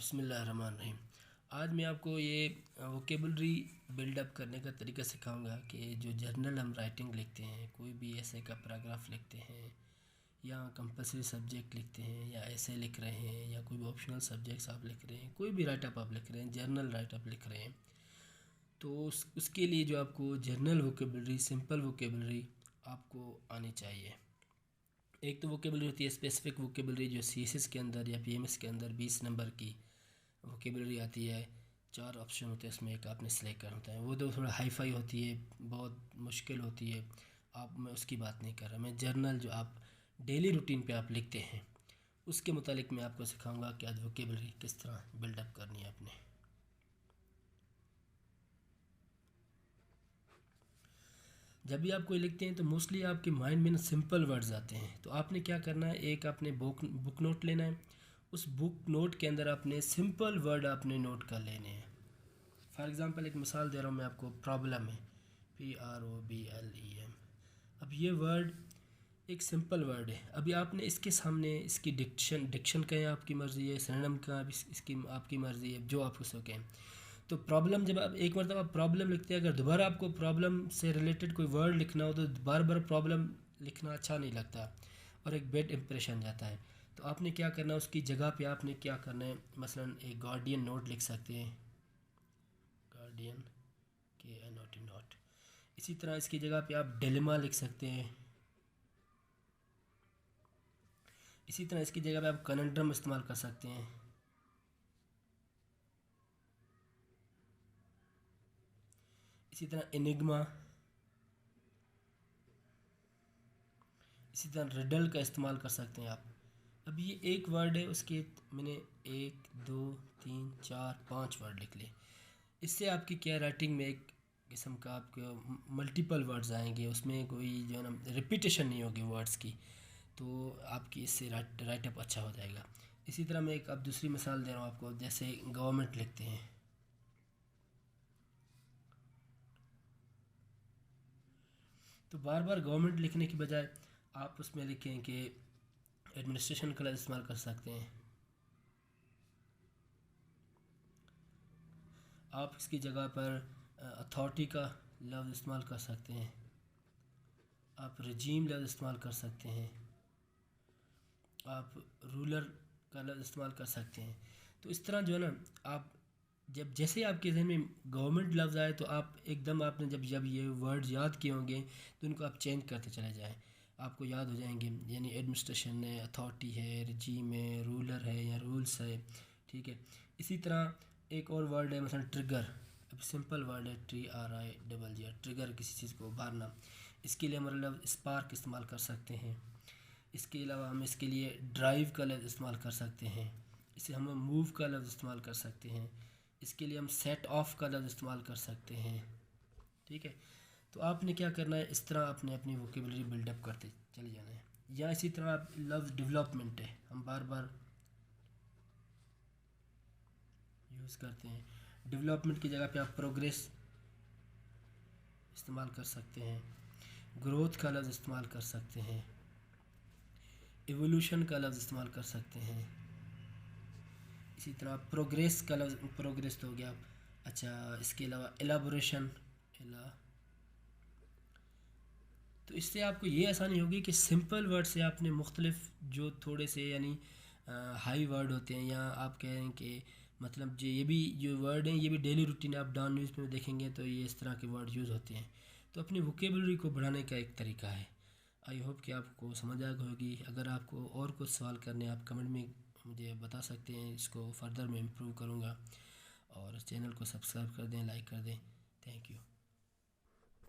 बिस्मिल्लाहिर्रहमानिर्रहीम। आज मैं आपको ये वोकेबलरी बिल्डअप करने का तरीका सिखाऊंगा कि जो जर्नल हम राइटिंग लिखते हैं, कोई भी ऐसे का पैराग्राफ लिखते हैं या कंपलसरी सब्जेक्ट लिखते हैं या ऐसे लिख रहे हैं या कोई भी ऑप्शनल सब्जेक्ट्स आप लिख रहे हैं, कोई भी राइटअप आप लिख रहे हैं, जर्नल राइटअप लिख रहे हैं, तो उसके लिए जो आपको जर्नल वोकेबलरी, सिंपल वोकेबलरी आपको आनी चाहिए। एक तो वोकेबलरी होती है स्पेसिफिक वोकेबलरी, जो सीएसएस के अंदर या पीएमएस के अंदर 20 नंबर की वोकेबलरी आती है। 4 ऑप्शन होते हैं, उसमें एक आपने सेलेक्ट करना होता है। वो तो थोड़ा हाई फाई होती है, बहुत मुश्किल होती है। मैं उसकी बात नहीं कर रहा, मैं जर्नल जो आप डेली रूटीन पे आप लिखते हैं उसके मुतालिक मैं आपको सिखाऊंगा कि आज वोकेबलरी किस तरह बिल्डअप करनी है आपने। जब भी आप कोई लिखते हैं तो मोस्टली आपके माइंड में ना सिंपल वर्ड्स आते हैं, तो आपने क्या करना है, एक आपने बुक नोट लेना है। उस बुक नोट के अंदर आपने सिंपल वर्ड आपने नोट कर लेने हैं। फॉर एग्ज़ाम्पल एक मिसाल दे रहा हूँ मैं आपको, प्रॉब्लम है, PROBLEM। अब ये वर्ड एक सिंपल वर्ड है। अभी आपने इसके सामने इसकी डिक्शन कहें आपकी मर्ज़ी है, सिनोनिम का इसकी आपकी मर्ज़ी है, जो आप उसको कहें। तो प्रॉब्लम, जब आप एक मरतबा प्रॉब्लम लिखते हैं, अगर दोबारा आपको प्रॉब्लम से रिलेटेड कोई वर्ड लिखना हो तो बार बार प्रॉब्लम लिखना अच्छा नहीं लगता और एक बैड इंप्रेशन जाता है। तो आपने क्या करना है, उसकी जगह पे आपने क्या करना है, मसलन एक गार्डियन नोट लिख सकते हैं, गार्डियन KNOT। इसी तरह इसकी जगह पे आप डिलेमा लिख सकते हैं। इसी तरह इसकी जगह पे आप कनंड्रम इस्तेमाल कर सकते हैं। इसी तरह एनिग्मा, इसी तरह रिडल का इस्तेमाल कर सकते हैं आप। अब ये एक वर्ड है, उसके मैंने 1 2 3 4 5 वर्ड लिख लिए। इससे आपकी क्या राइटिंग में एक किस्म का आपके मल्टीपल वर्ड्स आएंगे, उसमें कोई जो है ना रिपीटेशन नहीं होगी वर्ड्स की, तो आपकी इससे राइटअप अच्छा हो जाएगा। इसी तरह मैं एक अब दूसरी मिसाल दे रहा हूँ आपको, जैसे गवर्नमेंट लिखते हैं, तो बार बार गवर्नमेंट लिखने की बजाय आप उसमें लिखें कि एडमिनिस्ट्रेशन का इस्तेमाल कर सकते हैं। आप इसकी जगह पर अथॉरिटी का लफ्ज़ इस्तेमाल कर सकते हैं। आप रजीम लफ्ज़ इस्तेमाल कर सकते हैं। आप रूलर का लफ्ज़ इस्तेमाल कर सकते हैं। तो इस तरह जो है ना, आप जब जैसे आपके जहन में गवर्नमेंट लफ्ज़ आए तो आप एकदम आपने जब ये वर्ड्स याद किए होंगे तो उनको आप चेंज करते चले जाएं, आपको याद हो जाएंगे। यानी एडमिनिस्ट्रेशन है, अथॉरिटी है, रजीम है, रूलर है या रूल्स है, ठीक है। इसी तरह एक और वर्ड है, मसलन ट्रिगर। अब सिंपल वर्ड है, TRIGGER, ट्रिगर, किसी चीज़ को उभारना। इसके लिए हमारा लफ्ज़ स्पार्क इस्तेमाल कर सकते हैं। इसके अलावा हम इसके लिए ड्राइव का लफ्ज़ इस्तेमाल कर सकते हैं। इसे हम मूव का लफ्ज़ इस्तेमाल कर सकते हैं। इसके लिए हम सेट ऑफ का लफ्ज़ इस्तेमाल कर सकते हैं, ठीक है। तो आपने क्या करना है, इस तरह आपने अपनी वोकेबलरी बिल्डअप करते चले जाना है। या इसी तरह आप लफ्ज़ डेवलपमेंट है, हम बार बार यूज़ करते हैं। डेवलपमेंट की जगह पे आप प्रोग्रेस इस्तेमाल कर सकते हैं। ग्रोथ का लफ्ज़ इस्तेमाल कर सकते हैं। एवोल्यूशन का लफ्ज़ इस्तेमाल कर सकते हैं। इसी तरह प्रोग्रेस का लफ्ज़, प्रोग्रेस तो हो गया। अच्छा, इसके अलावा एलाबोरेशन, तो इससे आपको ये आसानी होगी कि सिंपल वर्ड से आपने मुख्तलिफ जो थोड़े से यानी हाई वर्ड होते हैं, या आप कह रहे हैं कि मतलब जो ये भी जो वर्ड हैं ये भी डेली रूटीन आप डाउन न्यूज़ में देखेंगे तो ये इस तरह के वर्ड यूज़ होते हैं। तो अपनी वोकेबलरी को बढ़ाने का एक तरीका है। आई होप कि आपको समझ आ गई होगी। अगर आपको और कुछ सवाल करने आप कमेंट में मुझे बता सकते हैं, इसको फर्दर मैं इम्प्रूव करूँगा। और चैनल को सब्सक्राइब कर दें, लाइक कर दें। Thank you.